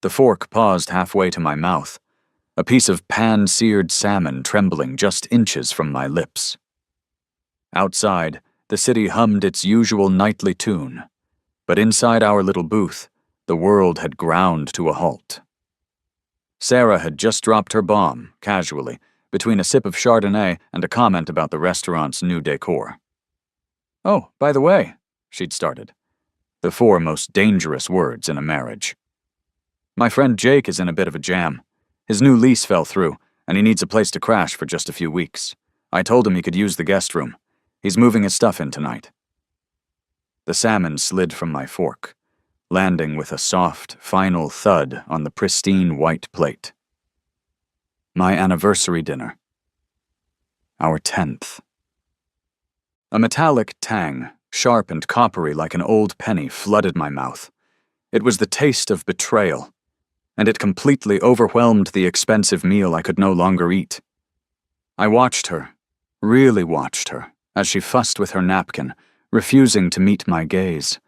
The fork paused halfway to my mouth, a piece of pan-seared salmon trembling just inches from my lips. Outside, the city hummed its usual nightly tune, but inside our little booth, the world had ground to a halt. Sarah had just dropped her bomb, casually, between a sip of Chardonnay and a comment about the restaurant's new decor. "Oh, by the way," she'd started, the 4 most dangerous words in a marriage. "My friend Jake is in a bit of a jam. His new lease fell through, and he needs a place to crash for just a few weeks. I told him he could use the guest room. He's moving his stuff in tonight." The salmon slid from my fork, landing with a soft, final thud on the pristine white plate. My anniversary dinner. Our 10th. A metallic tang, sharp and coppery like an old penny, flooded my mouth. It was the taste of betrayal, and it completely overwhelmed the expensive meal I could no longer eat. I watched her, really watched her, as she fussed with her napkin, refusing to meet my gaze.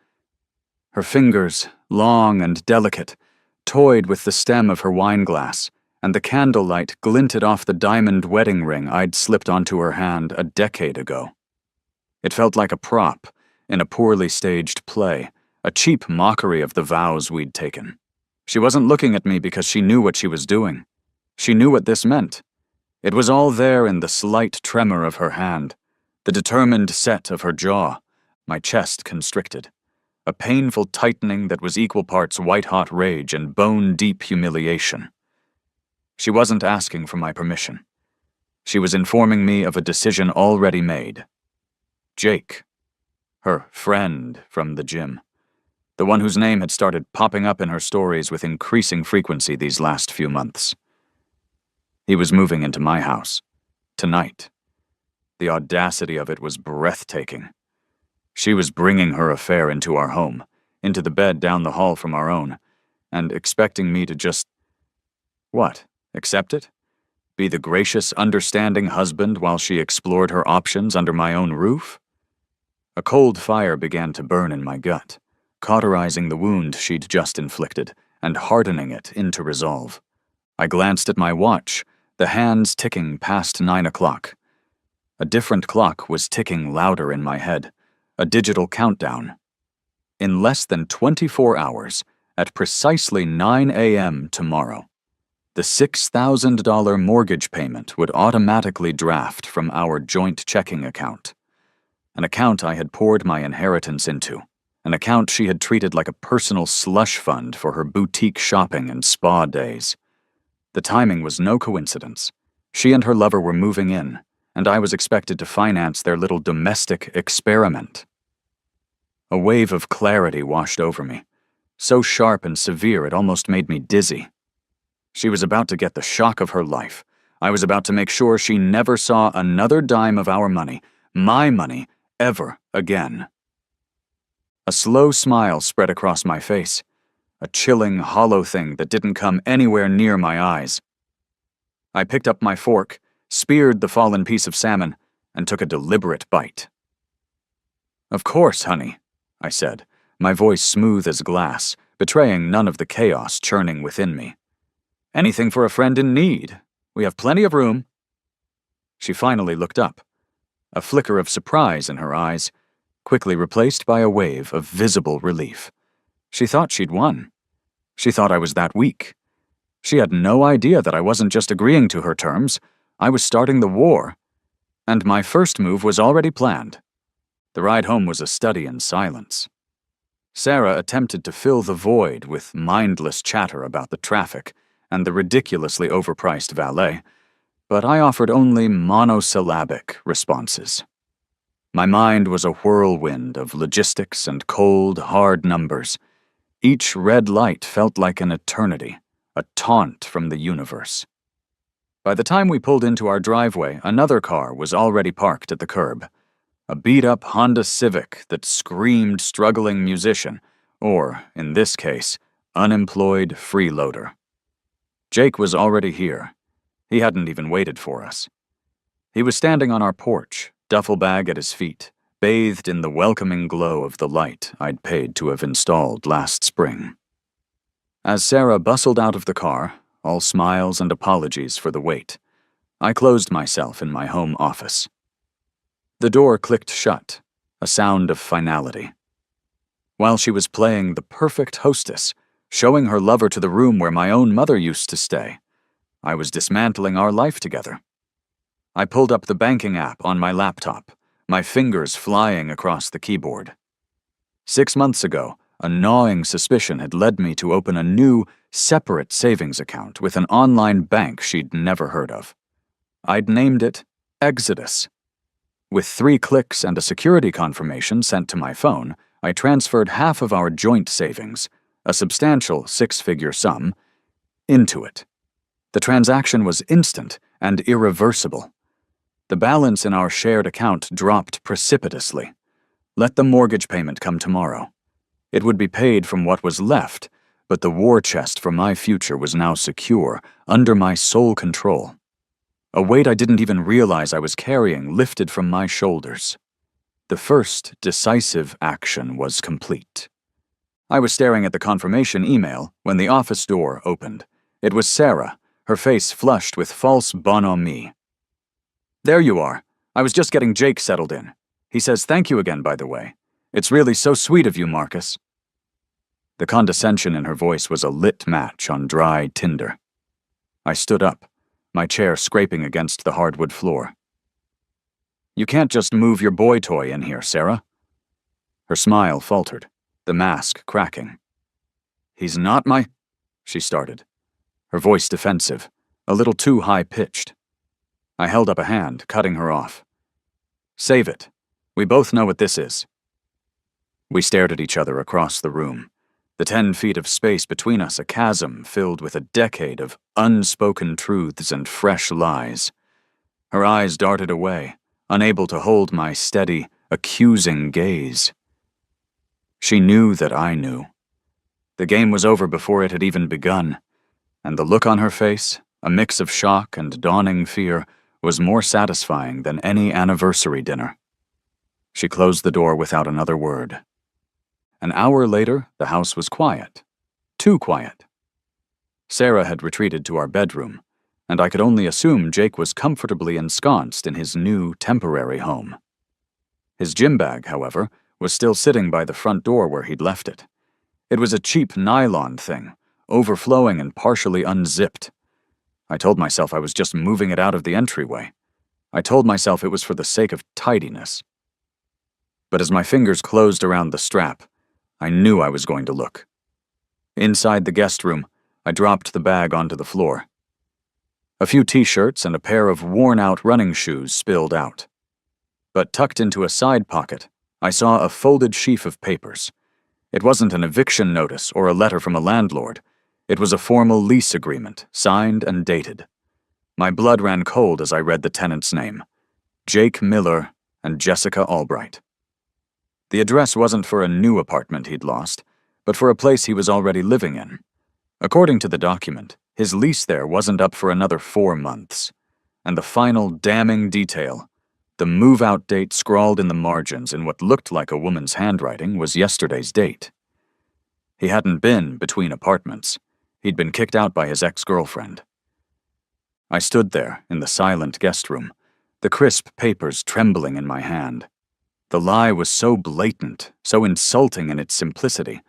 Her fingers, long and delicate, toyed with the stem of her wine glass, and the candlelight glinted off the diamond wedding ring I'd slipped onto her hand a decade ago. It felt like a prop in a poorly staged play, a cheap mockery of the vows we'd taken. She wasn't looking at me because she knew what she was doing. She knew what this meant. It was all there in the slight tremor of her hand, the determined set of her jaw, my chest constricted, a painful tightening that was equal parts white-hot rage and bone-deep humiliation. She wasn't asking for my permission. She was informing me of a decision already made. Jake, her friend from the gym, the one whose name had started popping up in her stories with increasing frequency these last few months. He was moving into my house, tonight. The audacity of it was breathtaking. She was bringing her affair into our home, into the bed down the hall from our own, and expecting me to just... what, accept it? Be the gracious, understanding husband while she explored her options under my own roof? A cold fire began to burn in my gut, cauterizing the wound she'd just inflicted and hardening it into resolve. I glanced at my watch, the hands ticking past 9 o'clock. A different clock was ticking louder in my head, a digital countdown. In less than 24 hours, at precisely 9 a.m. tomorrow, the $6,000 mortgage payment would automatically draft from our joint checking account, an account I had poured my inheritance into. An account she had treated like a personal slush fund for her boutique shopping and spa days. The timing was no coincidence. She and her lover were moving in, and I was expected to finance their little domestic experiment. A wave of clarity washed over me, so sharp and severe it almost made me dizzy. She was about to get the shock of her life. I was about to make sure she never saw another dime of our money, my money, ever again. A slow smile spread across my face, a chilling, hollow thing that didn't come anywhere near my eyes. I picked up my fork, speared the fallen piece of salmon, and took a deliberate bite. "Of course, honey," I said, my voice smooth as glass, betraying none of the chaos churning within me. "Anything for a friend in need. We have plenty of room." She finally looked up, a flicker of surprise in her eyes, quickly replaced by a wave of visible relief. She thought she'd won. She thought I was that weak. She had no idea that I wasn't just agreeing to her terms. I was starting the war. And my first move was already planned. The ride home was a study in silence. Sarah attempted to fill the void with mindless chatter about the traffic and the ridiculously overpriced valet, but I offered only monosyllabic responses. My mind was a whirlwind of logistics and cold, hard numbers. Each red light felt like an eternity, a taunt from the universe. By the time we pulled into our driveway, another car was already parked at the curb. A beat-up Honda Civic that screamed struggling musician, or, in this case, unemployed freeloader. Jake was already here. He hadn't even waited for us. He was standing on our porch, duffel bag at his feet, bathed in the welcoming glow of the light I'd paid to have installed last spring. As Sarah bustled out of the car, all smiles and apologies for the wait, I closed myself in my home office. The door clicked shut, a sound of finality. While she was playing the perfect hostess, showing her lover to the room where my own mother used to stay, I was dismantling our life together. I pulled up the banking app on my laptop, my fingers flying across the keyboard. 6 months ago, a gnawing suspicion had led me to open a new, separate savings account with an online bank she'd never heard of. I'd named it Exodus. With 3 clicks and a security confirmation sent to my phone, I transferred half of our joint savings, a substantial 6-figure sum, into it. The transaction was instant and irreversible. The balance in our shared account dropped precipitously. Let the mortgage payment come tomorrow. It would be paid from what was left, but the war chest for my future was now secure, under my sole control. A weight I didn't even realize I was carrying lifted from my shoulders. The first decisive action was complete. I was staring at the confirmation email when the office door opened. It was Sarah, her face flushed with false bonhomie. "There you are. I was just getting Jake settled in. He says thank you again, by the way. It's really so sweet of you, Marcus." The condescension in her voice was a lit match on dry tinder. I stood up, my chair scraping against the hardwood floor. "You can't just move your boy toy in here, Sarah." Her smile faltered, the mask cracking. "He's not my—" she started, her voice defensive, a little too high-pitched. I held up a hand, cutting her off. "Save it. We both know what this is." We stared at each other across the room, the 10 feet of space between us a chasm filled with a decade of unspoken truths and fresh lies. Her eyes darted away, unable to hold my steady, accusing gaze. She knew that I knew. The game was over before it had even begun, and the look on her face, a mix of shock and dawning fear, was more satisfying than any anniversary dinner. She closed the door without another word. An hour later, the house was quiet. Too quiet. Sarah had retreated to our bedroom, and I could only assume Jake was comfortably ensconced in his new temporary home. His gym bag, however, was still sitting by the front door where he'd left it. It was a cheap nylon thing, overflowing and partially unzipped. I told myself I was just moving it out of the entryway. I told myself it was for the sake of tidiness. But as my fingers closed around the strap, I knew I was going to look. Inside the guest room, I dropped the bag onto the floor. A few t-shirts and a pair of worn-out running shoes spilled out. But tucked into a side pocket, I saw a folded sheaf of papers. It wasn't an eviction notice or a letter from a landlord. It was a formal lease agreement, signed and dated. My blood ran cold as I read the tenant's name: Jake Miller and Jessica Albright. The address wasn't for a new apartment he'd lost, but for a place he was already living in. According to the document, his lease there wasn't up for another 4 months. And the final damning detail, the move-out date scrawled in the margins in what looked like a woman's handwriting, was yesterday's date. He hadn't been between apartments. He'd been kicked out by his ex-girlfriend. I stood there in the silent guest room, the crisp papers trembling in my hand. The lie was so blatant, so insulting in its simplicity.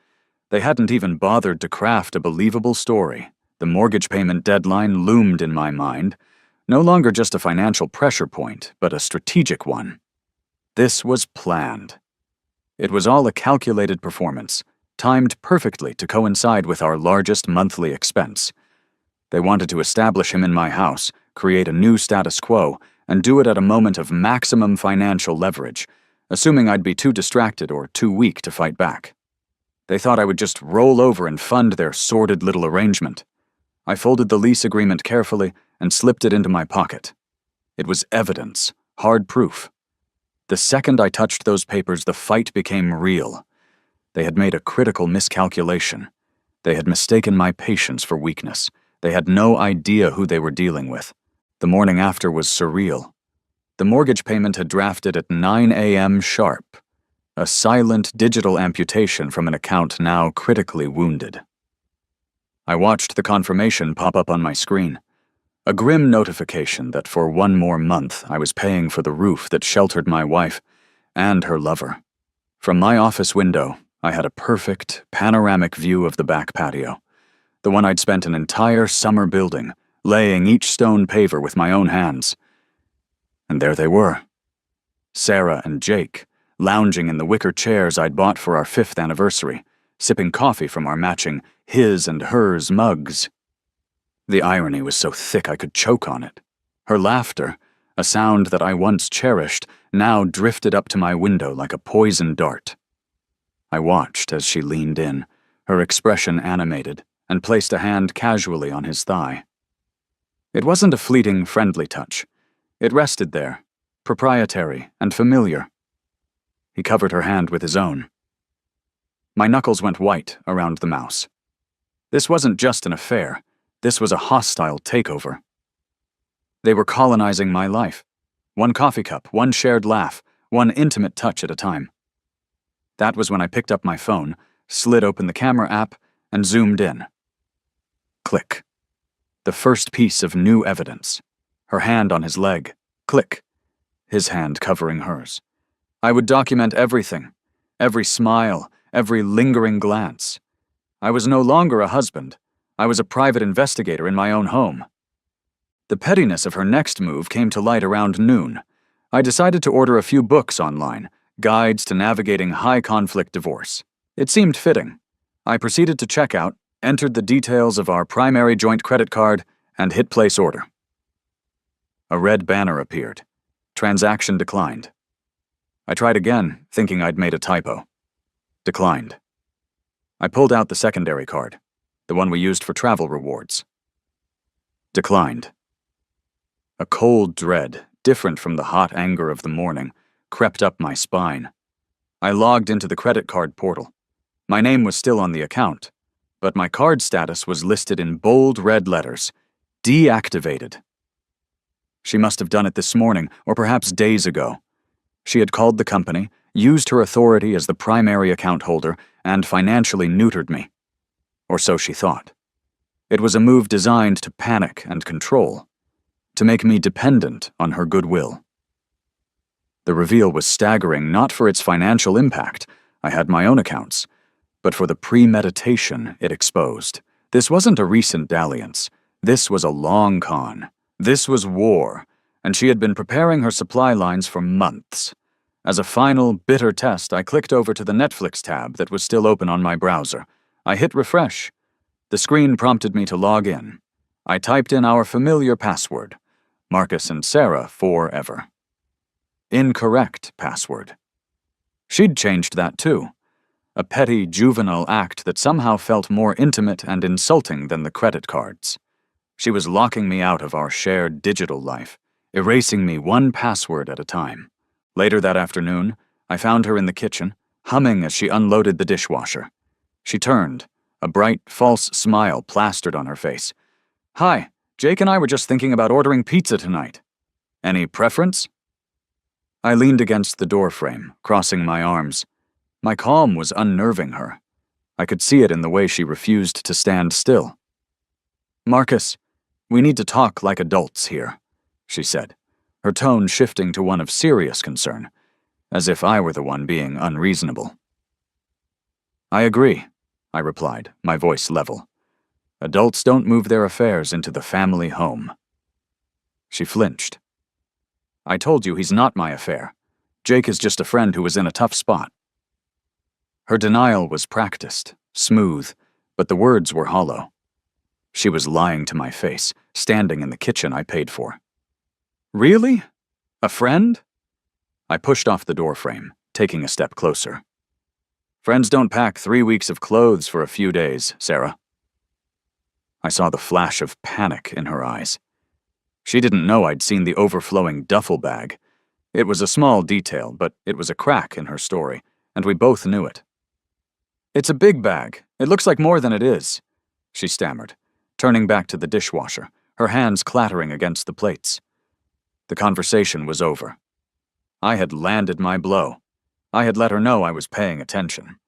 They hadn't even bothered to craft a believable story. The mortgage payment deadline loomed in my mind, no longer just a financial pressure point, but a strategic one. This was planned. It was all a calculated performance, timed perfectly to coincide with our largest monthly expense. They wanted to establish him in my house, create a new status quo, and do it at a moment of maximum financial leverage, assuming I'd be too distracted or too weak to fight back. They thought I would just roll over and fund their sordid little arrangement. I folded the lease agreement carefully and slipped it into my pocket. It was evidence, hard proof. The second I touched those papers, the fight became real. They had made a critical miscalculation. They had mistaken my patience for weakness. They had no idea who they were dealing with. The morning after was surreal. The mortgage payment had drafted at 9 a.m. sharp. A silent digital amputation from an account now critically wounded. I watched the confirmation pop up on my screen. A grim notification that for 1 more month I was paying for the roof that sheltered my wife and her lover. From my office window, I had a perfect, panoramic view of the back patio, the one I'd spent an entire summer building, laying each stone paver with my own hands. And there they were, Sarah and Jake, lounging in the wicker chairs I'd bought for our 5th anniversary, sipping coffee from our matching his and hers mugs. The irony was so thick I could choke on it. Her laughter, a sound that I once cherished, now drifted up to my window like a poison dart. I watched as she leaned in, her expression animated, and placed a hand casually on his thigh. It wasn't a fleeting, friendly touch. It rested there, proprietary and familiar. He covered her hand with his own. My knuckles went white around the mouse. This wasn't just an affair. This was a hostile takeover. They were colonizing my life. One coffee cup, one shared laugh, one intimate touch at a time. That was when I picked up my phone, slid open the camera app, and zoomed in. Click. The first piece of new evidence. Her hand on his leg. Click. His hand covering hers. I would document everything. Every smile, every lingering glance. I was no longer a husband. I was a private investigator in my own home. The pettiness of her next move came to light around noon. I decided to order a few books online, guides to navigating high-conflict divorce. It seemed fitting. I proceeded to check out, entered the details of our primary joint credit card, and hit place order. A red banner appeared. Transaction declined. I tried again, thinking I'd made a typo. Declined. I pulled out the secondary card, the one we used for travel rewards. Declined. A cold dread, different from the hot anger of the morning, crept up my spine. I logged into the credit card portal. My name was still on the account, but my card status was listed in bold red letters, deactivated. She must have done it this morning, or perhaps days ago. She had called the company, used her authority as the primary account holder, and financially neutered me. Or so she thought. It was a move designed to panic and control, to make me dependent on her goodwill. The reveal was staggering not for its financial impact, I had my own accounts, but for the premeditation it exposed. This wasn't a recent dalliance. This was a long con. This was war, and she had been preparing her supply lines for months. As a final, bitter test, I clicked over to the Netflix tab that was still open on my browser. I hit refresh. The screen prompted me to log in. I typed in our familiar password, Marcus and Sarah forever. Incorrect password. She'd changed that too. A petty, juvenile act that somehow felt more intimate and insulting than the credit cards. She was locking me out of our shared digital life, erasing me one password at a time. Later that afternoon, I found her in the kitchen, humming as she unloaded the dishwasher. She turned, a bright, false smile plastered on her face. "Hi, Jake and I were just thinking about ordering pizza tonight. Any preference?" I leaned against the doorframe, crossing my arms. My calm was unnerving her. I could see it in the way she refused to stand still. "Marcus, we need to talk like adults here," she said, her tone shifting to one of serious concern, as if I were the one being unreasonable. "I agree," I replied, my voice level. "Adults don't move their affairs into the family home." She flinched. "I told you he's not my affair. Jake is just a friend who was in a tough spot." Her denial was practiced, smooth, but the words were hollow. She was lying to my face, standing in the kitchen I paid for. "Really? A friend?" I pushed off the doorframe, taking a step closer. "Friends don't pack 3 weeks of clothes for a few days, Sarah." I saw the flash of panic in her eyes. She didn't know I'd seen the overflowing duffel bag. It was a small detail, but it was a crack in her story, and we both knew it. "It's a big bag. It looks like more than it is," she stammered, turning back to the dishwasher, her hands clattering against the plates. The conversation was over. I had landed my blow. I had let her know I was paying attention.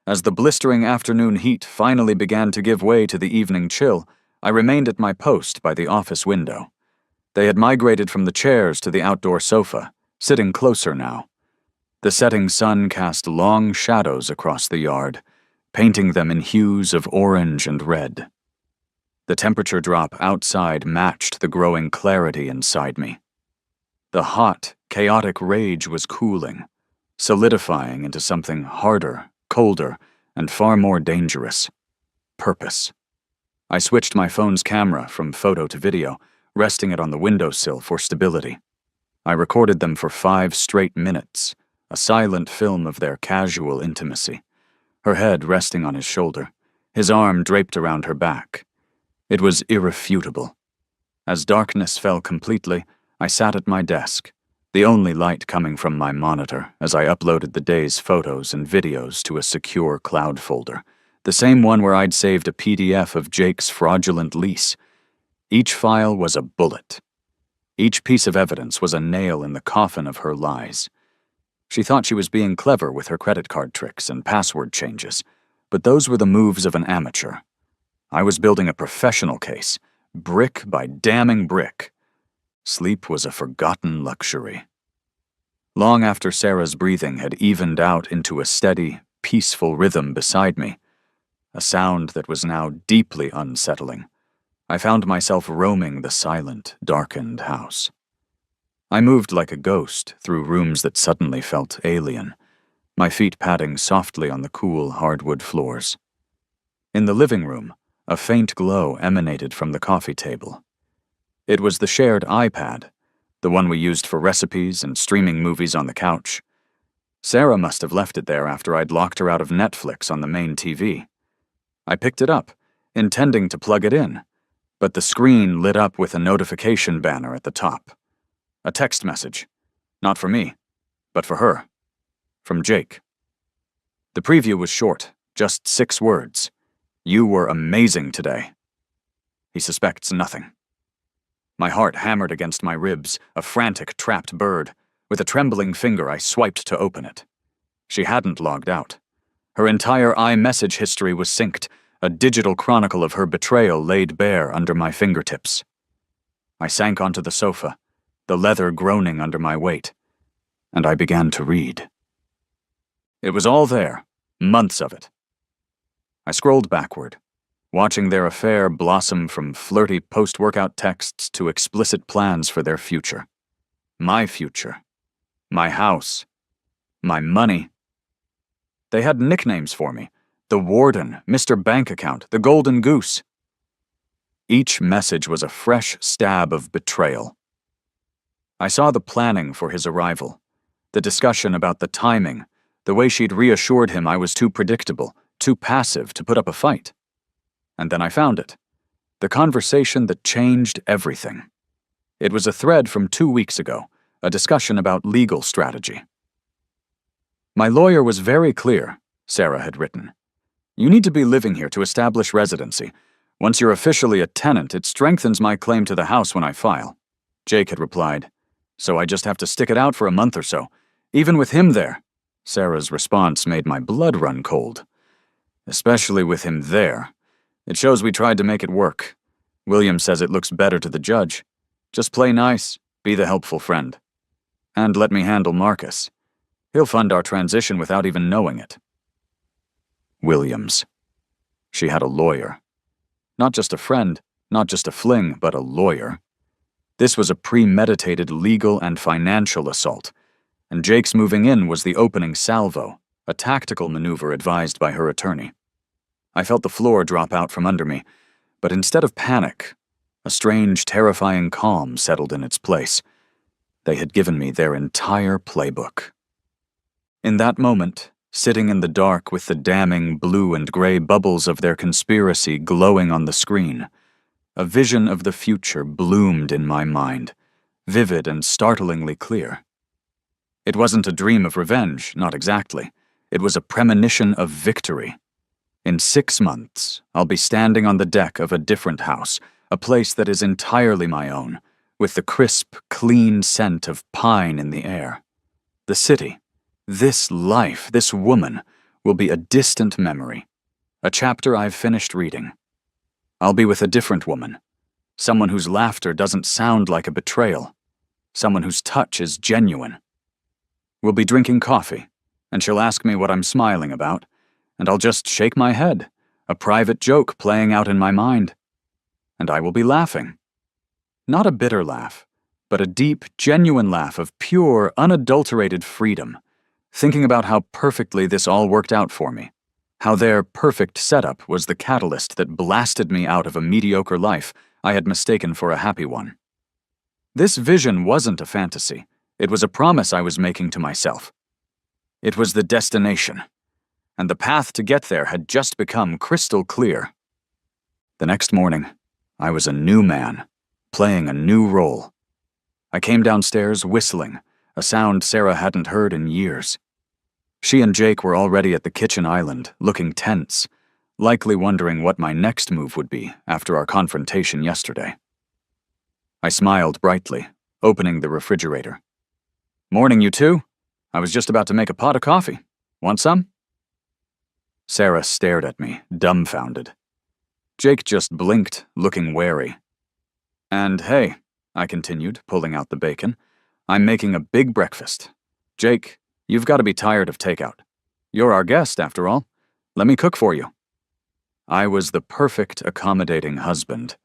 As the blistering afternoon heat finally began to give way to the evening chill, I remained at my post by the office window. They had migrated from the chairs to the outdoor sofa, sitting closer now. The setting sun cast long shadows across the yard, painting them in hues of orange and red. The temperature drop outside matched the growing clarity inside me. The hot, chaotic rage was cooling, solidifying into something harder, colder, and far more dangerous. Purpose. I switched my phone's camera from photo to video, resting it on the windowsill for stability. I recorded them for 5 straight minutes, a silent film of their casual intimacy, her head resting on his shoulder, his arm draped around her back. It was irrefutable. As darkness fell completely, I sat at my desk, the only light coming from my monitor as I uploaded the day's photos and videos to a secure cloud folder, the same one where I'd saved a PDF of Jake's fraudulent lease. Each file was a bullet. Each piece of evidence was a nail in the coffin of her lies. She thought she was being clever with her credit card tricks and password changes, but those were the moves of an amateur. I was building a professional case, brick by damning brick. Sleep was a forgotten luxury. Long after Sarah's breathing had evened out into a steady, peaceful rhythm beside me, a sound that was now deeply unsettling, I found myself roaming the silent, darkened house. I moved like a ghost through rooms that suddenly felt alien, my feet padding softly on the cool hardwood floors. In the living room, a faint glow emanated from the coffee table. It was the shared iPad, the one we used for recipes and streaming movies on the couch. Sarah must have left it there after I'd locked her out of Netflix on the main TV. I picked it up, intending to plug it in, but the screen lit up with a notification banner at the top. A text message. Not for me, but for her. From Jake. The preview was short, just 6 words. "You were amazing today." He suspects nothing. My heart hammered against my ribs, a frantic, trapped bird. With a trembling finger, I swiped to open it. She hadn't logged out. Her entire iMessage history was synced, a digital chronicle of her betrayal laid bare under my fingertips. I sank onto the sofa, the leather groaning under my weight, and I began to read. It was all there, months of it. I scrolled backward, watching their affair blossom from flirty post-workout texts to explicit plans for their future. My future. My house. My money. They had nicknames for me. The Warden, Mr. Bank Account, the Golden Goose. Each message was a fresh stab of betrayal. I saw the planning for his arrival, the discussion about the timing, the way she'd reassured him I was too predictable, too passive to put up a fight. And then I found it. The conversation that changed everything. It was a thread from 2 weeks ago, a discussion about legal strategy. "My lawyer was very clear," Sarah had written. "You need to be living here to establish residency. Once you're officially a tenant, it strengthens my claim to the house when I file." Jake had replied, "So I just have to stick it out for a month or so, even with him there." Sarah's response made my blood run cold. "Especially with him there. It shows we tried to make it work. William says it looks better to the judge. Just play nice, be the helpful friend. And let me handle Marcus. He'll fund our transition without even knowing it." Williams. She had a lawyer. Not just a friend, not just a fling, but a lawyer. This was a premeditated legal and financial assault, and Jake's moving in was the opening salvo, a tactical maneuver advised by her attorney. I felt the floor drop out from under me, but instead of panic, a strange, terrifying calm settled in its place. They had given me their entire playbook. In that moment, sitting in the dark with the damning blue and gray bubbles of their conspiracy glowing on the screen, a vision of the future bloomed in my mind, vivid and startlingly clear. It wasn't a dream of revenge, not exactly. It was a premonition of victory. In 6 months, I'll be standing on the deck of a different house, a place that is entirely my own, with the crisp, clean scent of pine in the air. The city, this life, this woman, will be a distant memory, a chapter I've finished reading. I'll be with a different woman, someone whose laughter doesn't sound like a betrayal, someone whose touch is genuine. We'll be drinking coffee, and she'll ask me what I'm smiling about, and I'll just shake my head, a private joke playing out in my mind. And I will be laughing. Not a bitter laugh, but a deep, genuine laugh of pure, unadulterated freedom, thinking about how perfectly this all worked out for me, how their perfect setup was the catalyst that blasted me out of a mediocre life I had mistaken for a happy one. This vision wasn't a fantasy. It was a promise I was making to myself. It was the destination, and the path to get there had just become crystal clear. The next morning, I was a new man, playing a new role. I came downstairs whistling, a sound Sarah hadn't heard in years. She and Jake were already at the kitchen island, looking tense, likely wondering what my next move would be after our confrontation yesterday. I smiled brightly, opening the refrigerator. "Morning, you two. I was just about to make a pot of coffee. Want some?" Sarah stared at me, dumbfounded. Jake just blinked, looking wary. "And hey," I continued, pulling out the bacon, "I'm making a big breakfast. Jake, you've got to be tired of takeout. You're our guest, after all. Let me cook for you." I was the perfect accommodating husband,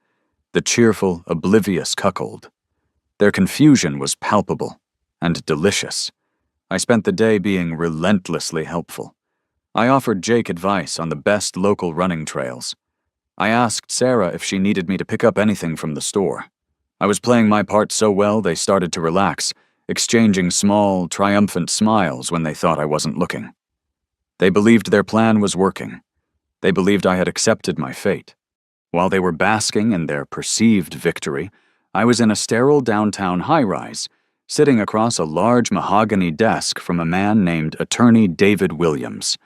the cheerful, oblivious cuckold. Their confusion was palpable and delicious. I spent the day being relentlessly helpful. I offered Jake advice on the best local running trails. I asked Sarah if she needed me to pick up anything from the store. I was playing my part so well they started to relax, exchanging small, triumphant smiles when they thought I wasn't looking. They believed their plan was working. They believed I had accepted my fate. While they were basking in their perceived victory, I was in a sterile downtown high-rise, sitting across a large mahogany desk from a man named Attorney David Williams,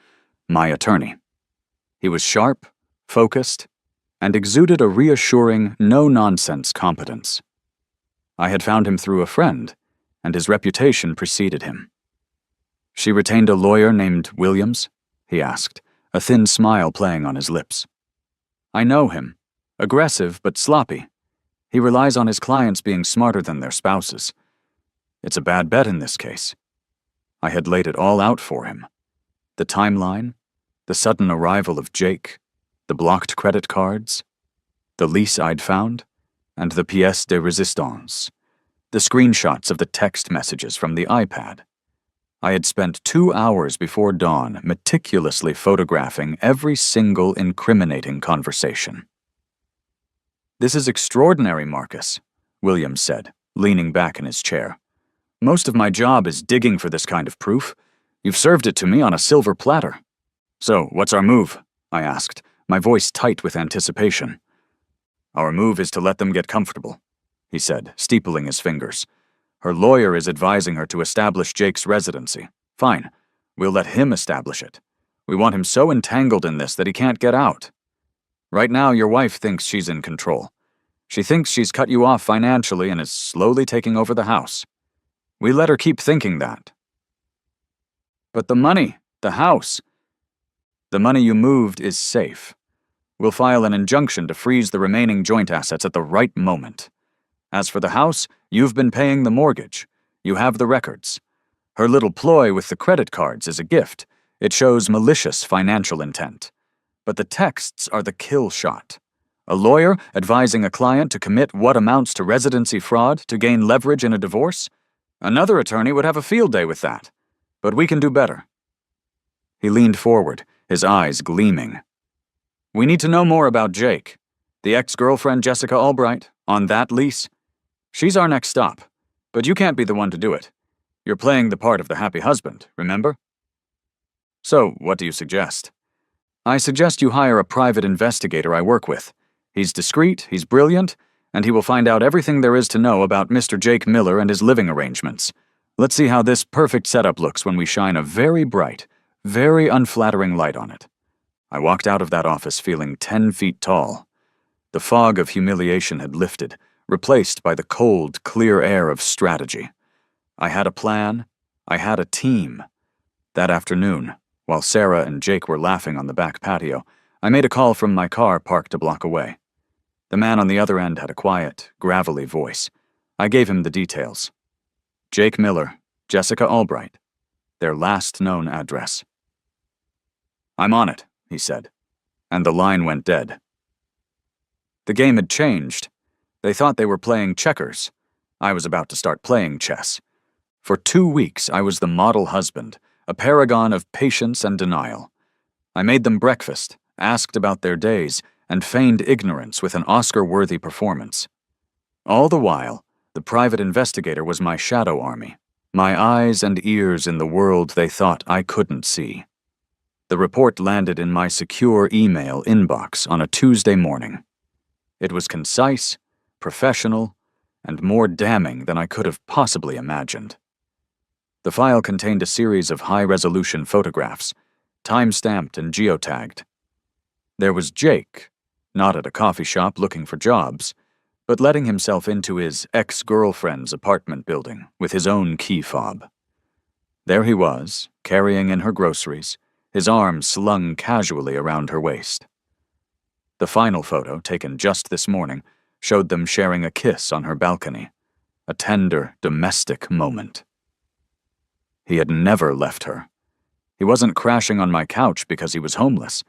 my attorney. He was sharp, focused, and exuded a reassuring, no-nonsense competence. I had found him through a friend, and his reputation preceded him. "She retained a lawyer named Williams?" he asked, a thin smile playing on his lips. "I know him. Aggressive but sloppy. He relies on his clients being smarter than their spouses. It's a bad bet in this case." I had laid it all out for him. The timeline, the sudden arrival of Jake, the blocked credit cards, the lease I'd found, and the pièce de résistance, the screenshots of the text messages from the iPad. I had spent 2 hours before dawn meticulously photographing every single incriminating conversation. "This is extraordinary, Marcus," Williams said, leaning back in his chair. "Most of my job is digging for this kind of proof. You've served it to me on a silver platter." "So, what's our move?" I asked, my voice tight with anticipation. "Our move is to let them get comfortable," he said, steepling his fingers. "Her lawyer is advising her to establish Jake's residency. Fine, we'll let him establish it. We want him so entangled in this that he can't get out. Right now, your wife thinks she's in control. She thinks she's cut you off financially and is slowly taking over the house. We let her keep thinking that." "But the money, the house." "The money you moved is safe. We'll file an injunction to freeze the remaining joint assets at the right moment. As for the house, you've been paying the mortgage. You have the records. Her little ploy with the credit cards is a gift. It shows malicious financial intent. But the texts are the kill shot. A lawyer advising a client to commit what amounts to residency fraud to gain leverage in a divorce? Another attorney would have a field day with that. But we can do better." He leaned forward, his eyes gleaming. "We need to know more about Jake, the ex-girlfriend Jessica Albright, on that lease. She's our next stop, but you can't be the one to do it. You're playing the part of the happy husband, remember? So, what do you suggest?" "I suggest you hire a private investigator I work with. He's discreet, he's brilliant, and he will find out everything there is to know about Mr. Jake Miller and his living arrangements. Let's see how this perfect setup looks when we shine a very bright, very unflattering light on it." I walked out of that office feeling 10 feet tall. The fog of humiliation had lifted, replaced by the cold, clear air of strategy. I had a plan. I had a team. That afternoon, While Sarah and Jake were laughing on the back patio, I made a call from my car parked a block away. The man on the other end had a quiet, gravelly voice. I gave him the details. Jake Miller, Jessica Albright. Their last known address. "I'm on it," he said, and the line went dead. The game had changed. They thought they were playing checkers. I was about to start playing chess. For 2 weeks, I was the model husband, a paragon of patience and denial. I made them breakfast, asked about their days, and feigned ignorance with an Oscar-worthy performance. All the while, the private investigator was my shadow army, my eyes and ears in the world they thought I couldn't see. The report landed in my secure email inbox on a Tuesday morning. It was concise, professional, and more damning than I could have possibly imagined. The file contained a series of high-resolution photographs, time-stamped and geotagged. There was Jake, not at a coffee shop looking for jobs, but letting himself into his ex-girlfriend's apartment building with his own key fob. There he was, carrying in her groceries, his arms slung casually around her waist. The final photo, taken just this morning, showed them sharing a kiss on her balcony, a tender, domestic moment. He had never left her. He wasn't crashing on my couch because he was homeless.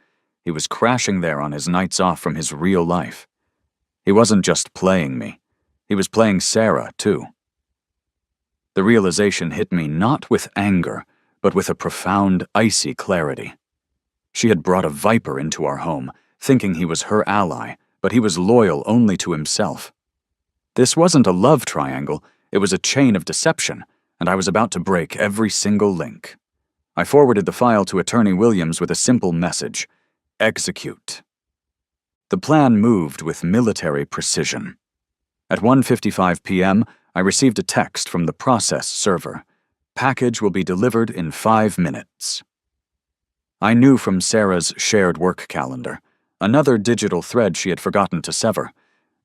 He was crashing there on his nights off from his real life. He wasn't just playing me. He was playing Sarah, too. The realization hit me not with anger, but with a profound, icy clarity. She had brought a viper into our home, thinking he was her ally, but he was loyal only to himself. This wasn't a love triangle, it was a chain of deception, and I was about to break every single link. I forwarded the file to Attorney Williams with a simple message: execute. The plan moved with military precision. At 1:55 p.m., I received a text from the process server. Package will be delivered in 5 minutes. I knew from Sarah's shared work calendar, another digital thread she had forgotten to sever,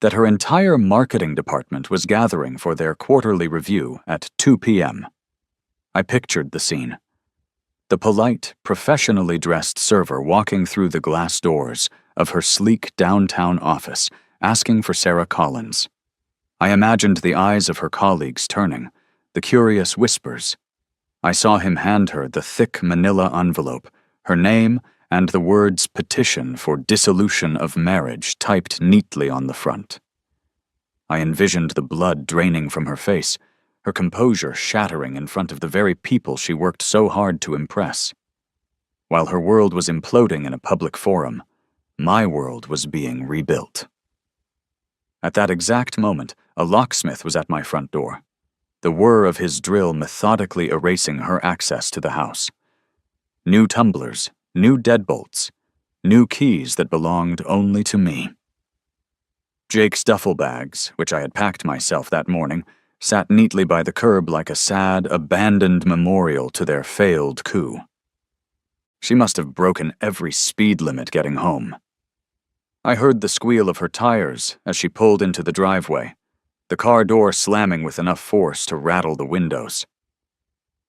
that her entire marketing department was gathering for their quarterly review at 2 p.m. I pictured the scene. The polite, professionally dressed server walking through the glass doors of her sleek downtown office, asking for Sarah Collins. I imagined the eyes of her colleagues turning, the curious whispers. I saw him hand her the thick manila envelope, her name, and the words petition for dissolution of marriage typed neatly on the front. I envisioned the blood draining from her face, her composure shattering in front of the very people she worked so hard to impress. While her world was imploding in a public forum, my world was being rebuilt. At that exact moment, a locksmith was at my front door, the whir of his drill methodically erasing her access to the house. New tumblers, new deadbolts, new keys that belonged only to me. Jake's duffel bags, which I had packed myself that morning, sat neatly by the curb like a sad, abandoned memorial to their failed coup. She must have broken every speed limit getting home. I heard the squeal of her tires as she pulled into the driveway, the car door slamming with enough force to rattle the windows.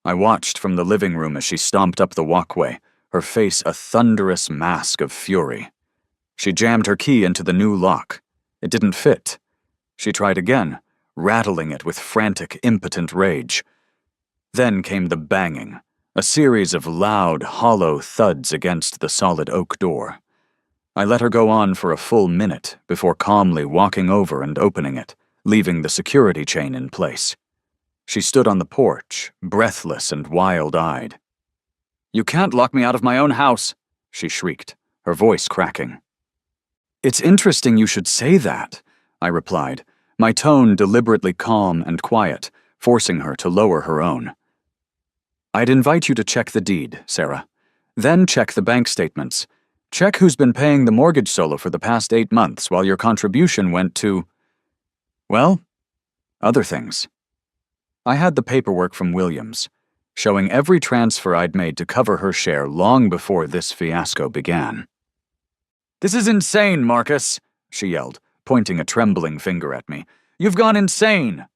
I watched from the living room as she stomped up the walkway, her face a thunderous mask of fury. She jammed her key into the new lock. It didn't fit. She tried again, rattling it with frantic, impotent rage. Then came the banging, a series of loud, hollow thuds against the solid oak door. I let her go on for a full minute before calmly walking over and opening it, leaving the security chain in place. She stood on the porch, breathless and wild-eyed. "You can't lock me out of my own house," she shrieked, her voice cracking. "It's interesting you should say that," I replied, my tone deliberately calm and quiet, forcing her to lower her own. "I'd invite you to check the deed, Sarah. Then check the bank statements. Check who's been paying the mortgage solo for the past 8 months while your contribution went to, well, other things." I had the paperwork from Williams, showing every transfer I'd made to cover her share long before this fiasco began. "This is insane, Marcus," she yelled, pointing a trembling finger at me. "You've gone insane."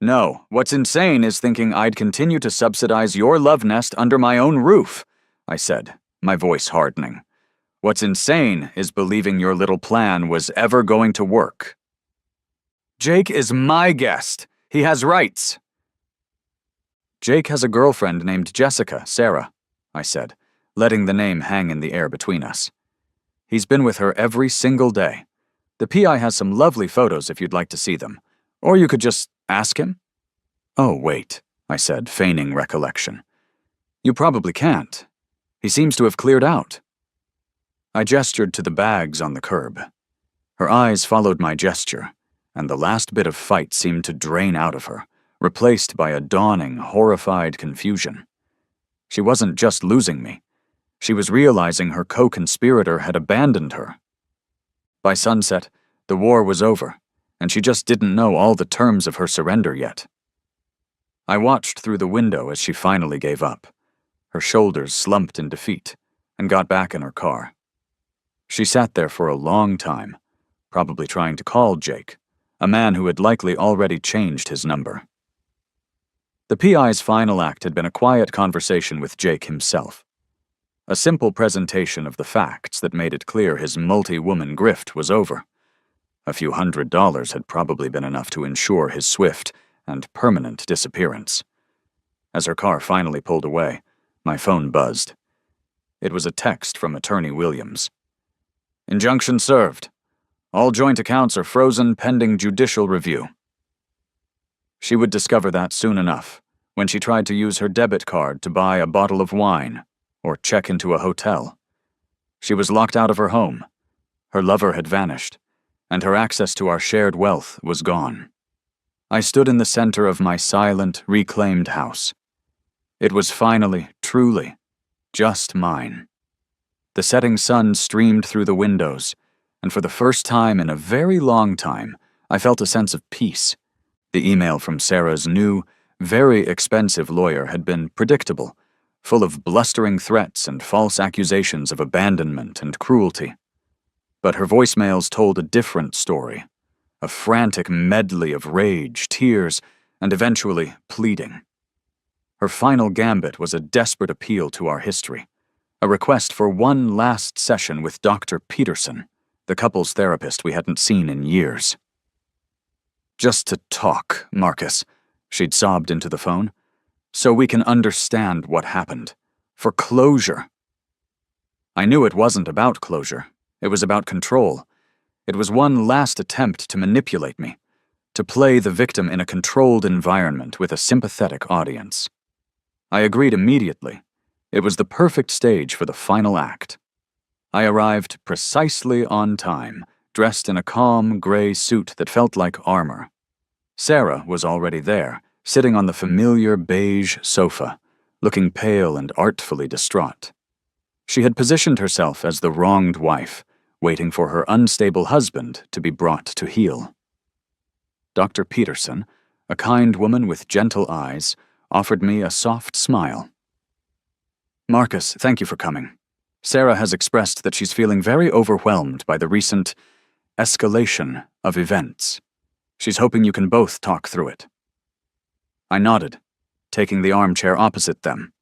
"No, what's insane is thinking I'd continue to subsidize your love nest under my own roof. I said, my voice hardening. What's insane is believing your little plan was ever going to work. Jake is my guest. He has rights. Jake has a girlfriend named Jessica, Sarah, I said, letting the name hang in the air between us. He's been with her every single day. The PI has some lovely photos if you'd like to see them. Or you could just ask him. Oh, wait, I said, feigning recollection. You probably can't. He seems to have cleared out. I gestured to the bags on the curb. Her eyes followed my gesture, and the last bit of fight seemed to drain out of her, replaced by a dawning, horrified confusion. She wasn't just losing me. She was realizing her co-conspirator had abandoned her. By sunset, the war was over, and she just didn't know all the terms of her surrender yet. I watched through the window as she finally gave up. Her shoulders slumped in defeat, and got back in her car. She sat there for a long time, probably trying to call Jake, a man who had likely already changed his number. The PI's final act had been a quiet conversation with Jake himself. A simple presentation of the facts that made it clear his multi-woman grift was over. A few $100s had probably been enough to ensure his swift and permanent disappearance. As her car finally pulled away, my phone buzzed. It was a text from Attorney Williams. Injunction served. All joint accounts are frozen pending judicial review. She would discover that soon enough, when she tried to use her debit card to buy a bottle of wine or check into a hotel. She was locked out of her home. Her lover had vanished, and her access to our shared wealth was gone. I stood in the center of my silent, reclaimed house. It was finally, truly, just mine. The setting sun streamed through the windows, and for the first time in a very long time, I felt a sense of peace. The email from Sarah's new, very expensive lawyer had been predictable, full of blustering threats and false accusations of abandonment and cruelty. But her voicemails told a different story, a frantic medley of rage, tears, and eventually pleading. Her final gambit was a desperate appeal to our history, a request for one last session with Dr. Peterson, the couples therapist we hadn't seen in years. Just to talk, Marcus, she'd sobbed into the phone, so we can understand what happened. For closure. I knew it wasn't about closure. It was about control. It was one last attempt to manipulate me, to play the victim in a controlled environment with a sympathetic audience. I agreed immediately. It was the perfect stage for the final act. I arrived precisely on time, dressed in a calm, gray suit that felt like armor. Sarah was already there, sitting on the familiar beige sofa, looking pale and artfully distraught. She had positioned herself as the wronged wife, waiting for her unstable husband to be brought to heel. Dr. Peterson, a kind woman with gentle eyes, offered me a soft smile. Marcus, thank you for coming. Sarah has expressed that she's feeling very overwhelmed by the recent escalation of events. She's hoping you can both talk through it. I nodded, taking the armchair opposite them.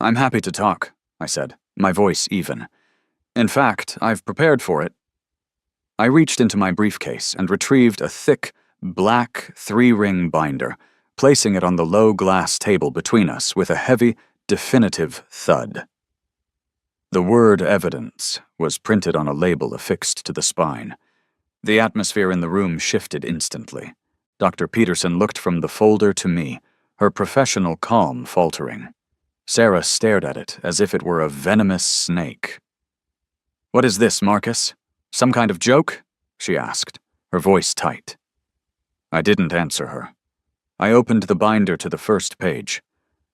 I'm happy to talk, I said, my voice even. In fact, I've prepared for it. I reached into my briefcase and retrieved a thick, black 3-ring binder, placing it on the low glass table between us with a heavy, definitive thud. The word evidence was printed on a label affixed to the spine. The atmosphere in the room shifted instantly. Dr. Peterson looked from the folder to me, her professional calm faltering. Sarah stared at it as if it were a venomous snake. What is this, Marcus? Some kind of joke? She asked, her voice tight. I didn't answer her. I opened the binder to the first page,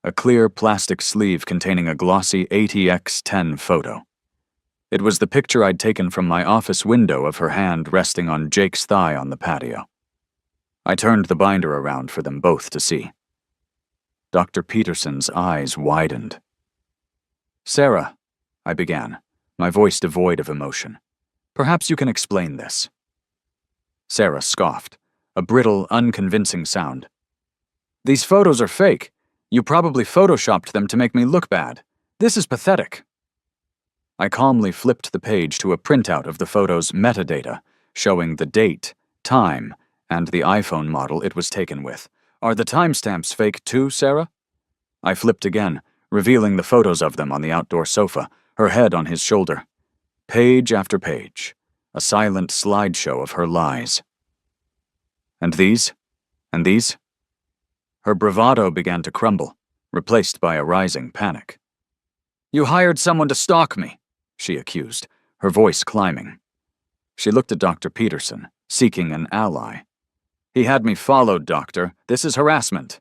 a clear plastic sleeve containing a glossy ATX-10 photo. It was the picture I'd taken from my office window of her hand resting on Jake's thigh on the patio. I turned the binder around for them both to see. Dr. Peterson's eyes widened. Sarah, I began, my voice devoid of emotion. Perhaps you can explain this. Sarah scoffed, a brittle, unconvincing sound. These photos are fake. You probably photoshopped them to make me look bad. This is pathetic. I calmly flipped the page to a printout of the photo's metadata, showing the date, time, and the iPhone model it was taken with. Are the timestamps fake too, Sarah? I flipped again, revealing the photos of them on the outdoor sofa, her head on his shoulder. Page after page, a silent slideshow of her lies. And these? And these? Her bravado began to crumble, replaced by a rising panic. You hired someone to stalk me, she accused, her voice climbing. She looked at Dr. Peterson, seeking an ally. He had me followed, Doctor. This is harassment.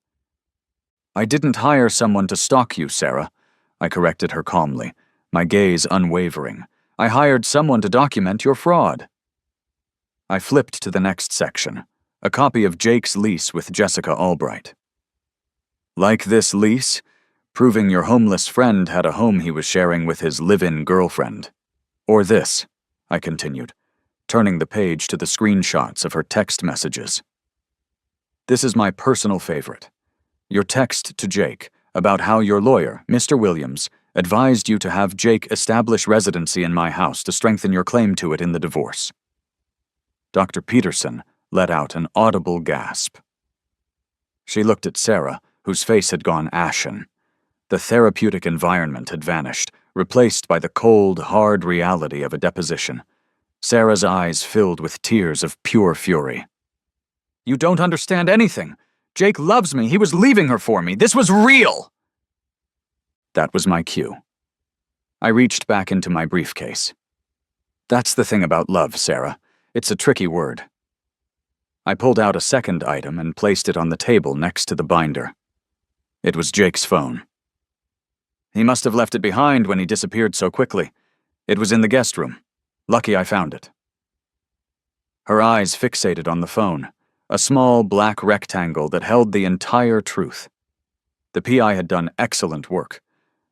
I didn't hire someone to stalk you, Sarah, I corrected her calmly, my gaze unwavering. I hired someone to document your fraud. I flipped to the next section, a copy of Jake's lease with Jessica Albright. Like this lease, proving your homeless friend had a home he was sharing with his live-in girlfriend. Or this, I continued, turning the page to the screenshots of her text messages. This is my personal favorite. Your text to Jake about how your lawyer, Mr. Williams, advised you to have Jake establish residency in my house to strengthen your claim to it in the divorce. Dr. Peterson let out an audible gasp. She looked at Sarah, whose face had gone ashen. The therapeutic environment had vanished, replaced by the cold, hard reality of a deposition. Sarah's eyes filled with tears of pure fury. You don't understand anything. Jake loves me. He was leaving her for me. This was real. That was my cue. I reached back into my briefcase. That's the thing about love, Sarah. It's a tricky word. I pulled out a second item and placed it on the table next to the binder. It was Jake's phone. He must have left it behind when he disappeared so quickly. It was in the guest room. Lucky I found it. Her eyes fixated on the phone, a small black rectangle that held the entire truth. The PI had done excellent work,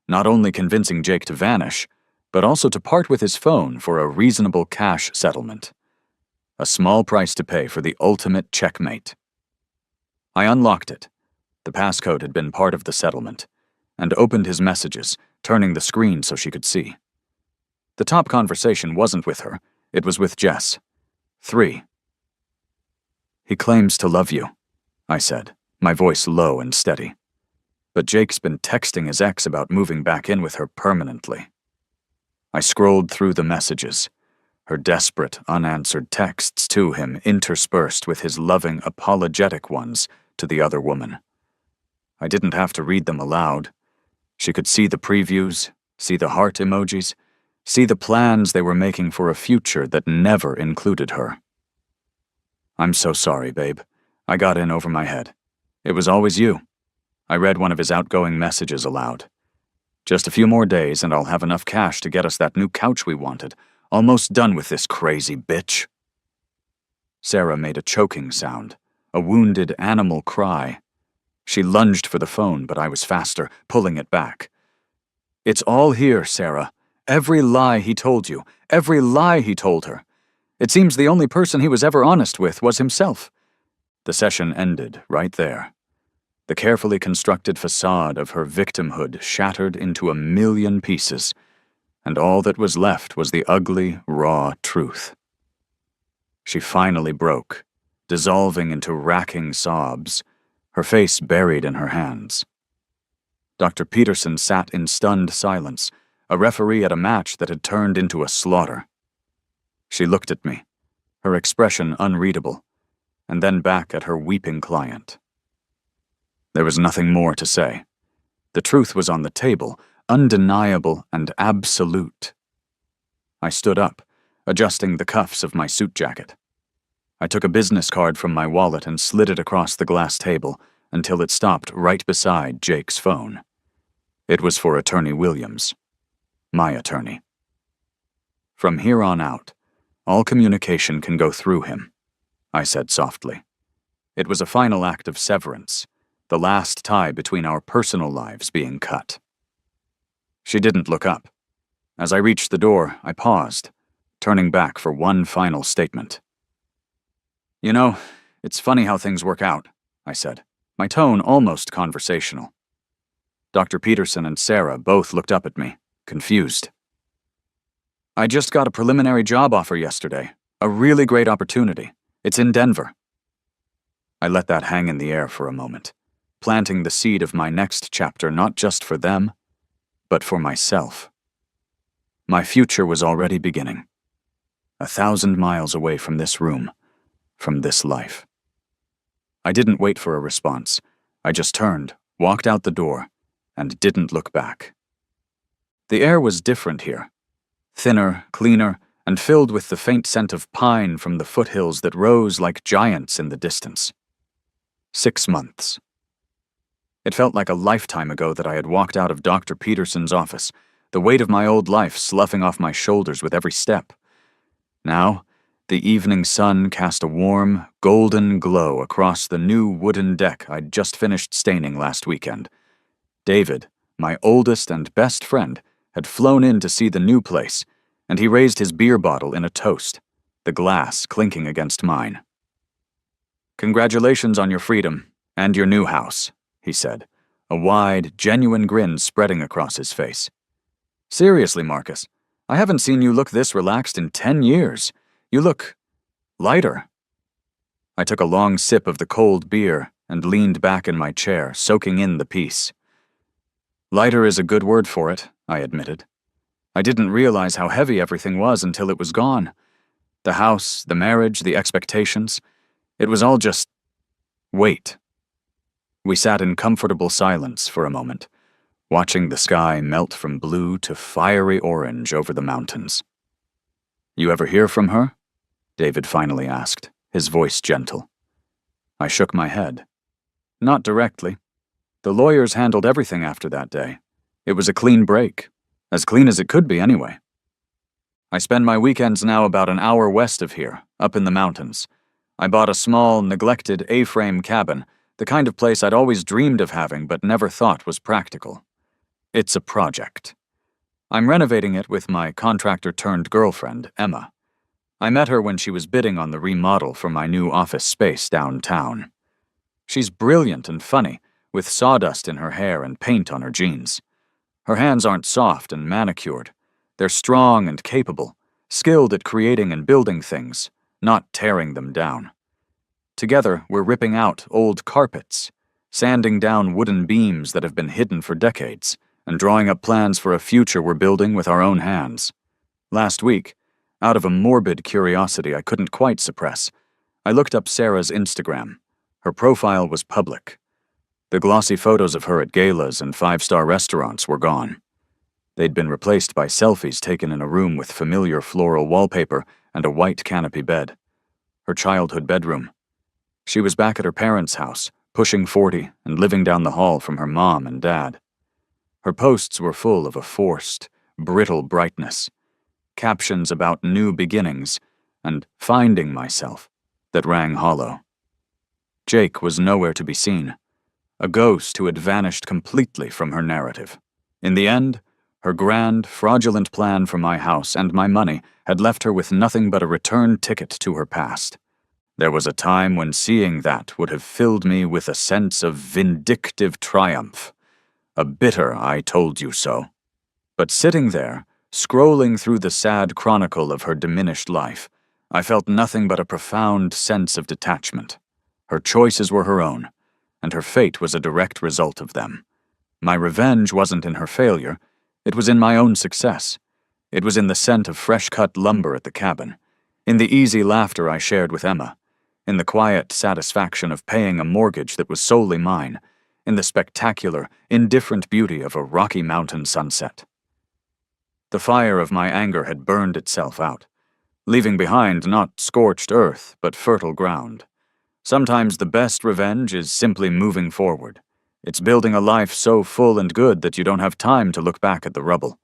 not only convincing Jake to vanish, but also to part with his phone for a reasonable cash settlement. A small price to pay for the ultimate checkmate. I unlocked it. The passcode had been part of the settlement, and opened his messages, turning the screen so she could see. The top conversation wasn't with her, it was with Jess. 3. He claims to love you, I said, my voice low and steady. But Jake's been texting his ex about moving back in with her permanently. I scrolled through the messages, her desperate, unanswered texts to him interspersed with his loving, apologetic ones to the other woman. I didn't have to read them aloud. She could see the previews, see the heart emojis, see the plans they were making for a future that never included her. I'm so sorry, babe. I got in over my head. It was always you. I read one of his outgoing messages aloud. Just a few more days and I'll have enough cash to get us that new couch we wanted. Almost done with this crazy bitch. Sarah made a choking sound, a wounded animal cry. She lunged for the phone, but I was faster, pulling it back. It's all here, Sarah. Every lie he told you, every lie he told her. It seems the only person he was ever honest with was himself. The session ended right there. The carefully constructed facade of her victimhood shattered into a million pieces, and all that was left was the ugly, raw truth. She finally broke, dissolving into racking sobs, her face buried in her hands. Dr. Peterson sat in stunned silence, a referee at a match that had turned into a slaughter. She looked at me, her expression unreadable, and then back at her weeping client. There was nothing more to say. The truth was on the table, undeniable and absolute. I stood up, adjusting the cuffs of my suit jacket. I took a business card from my wallet and slid it across the glass table until it stopped right beside Jake's phone. It was for Attorney Williams, my attorney. From here on out, all communication can go through him, I said softly. It was a final act of severance, the last tie between our personal lives being cut. She didn't look up. As I reached the door, I paused, turning back for one final statement. You know, it's funny how things work out, I said, my tone almost conversational. Dr. Peterson and Sarah both looked up at me, confused. I just got a preliminary job offer yesterday. A really great opportunity. It's in Denver. I let that hang in the air for a moment, planting the seed of my next chapter not just for them, but for myself. My future was already beginning. 1,000 miles away from this room, from this life. I didn't wait for a response. I just turned, walked out the door, and didn't look back. The air was different here. Thinner, cleaner, and filled with the faint scent of pine from the foothills that rose like giants in the distance. 6 months. It felt like a lifetime ago that I had walked out of Dr. Peterson's office, the weight of my old life sloughing off my shoulders with every step. Now, the evening sun cast a warm, golden glow across the new wooden deck I'd just finished staining last weekend. David, my oldest and best friend, had flown in to see the new place, and he raised his beer bottle in a toast, the glass clinking against mine. "Congratulations on your freedom, and your new house," he said, a wide, genuine grin spreading across his face. "Seriously, Marcus, I haven't seen you look this relaxed in 10 years. You look lighter." I took a long sip of the cold beer and leaned back in my chair, soaking in the peace. "Lighter is a good word for it," I admitted. I didn't realize how heavy everything was until it was gone. The house, the marriage, the expectations. It was all just weight. We sat in comfortable silence for a moment, watching the sky melt from blue to fiery orange over the mountains. "You ever hear from her?" David finally asked, his voice gentle. I shook my head. "Not directly. The lawyers handled everything after that day. It was a clean break. As clean as it could be, anyway. I spend my weekends now about an hour west of here, up in the mountains. I bought a small, neglected A-frame cabin, the kind of place I'd always dreamed of having but never thought was practical. It's a project. I'm renovating it with my contractor-turned-girlfriend, Emma. I met her when she was bidding on the remodel for my new office space downtown. She's brilliant and funny, with sawdust in her hair and paint on her jeans. Her hands aren't soft and manicured. They're strong and capable, skilled at creating and building things, not tearing them down. Together, we're ripping out old carpets, sanding down wooden beams that have been hidden for decades, and drawing up plans for a future we're building with our own hands. Last week, out of a morbid curiosity I couldn't quite suppress, I looked up Sarah's Instagram. Her profile was public. The glossy photos of her at galas and five-star restaurants were gone. They'd been replaced by selfies taken in a room with familiar floral wallpaper and a white canopy bed. Her childhood bedroom. She was back at her parents' house, pushing 40 and living down the hall from her mom and dad. Her posts were full of a forced, brittle brightness, captions about new beginnings and finding myself that rang hollow. Jake was nowhere to be seen. A ghost who had vanished completely from her narrative. In the end, her grand, fraudulent plan for my house and my money had left her with nothing but a return ticket to her past. There was a time when seeing that would have filled me with a sense of vindictive triumph. A bitter "I told you so." But sitting there, scrolling through the sad chronicle of her diminished life, I felt nothing but a profound sense of detachment. Her choices were her own, and her fate was a direct result of them. My revenge wasn't in her failure, it was in my own success. It was in the scent of fresh-cut lumber at the cabin, in the easy laughter I shared with Emma, in the quiet satisfaction of paying a mortgage that was solely mine, in the spectacular, indifferent beauty of a Rocky Mountain sunset. The fire of my anger had burned itself out, leaving behind not scorched earth, but fertile ground. Sometimes the best revenge is simply moving forward. It's building a life so full and good that you don't have time to look back at the rubble.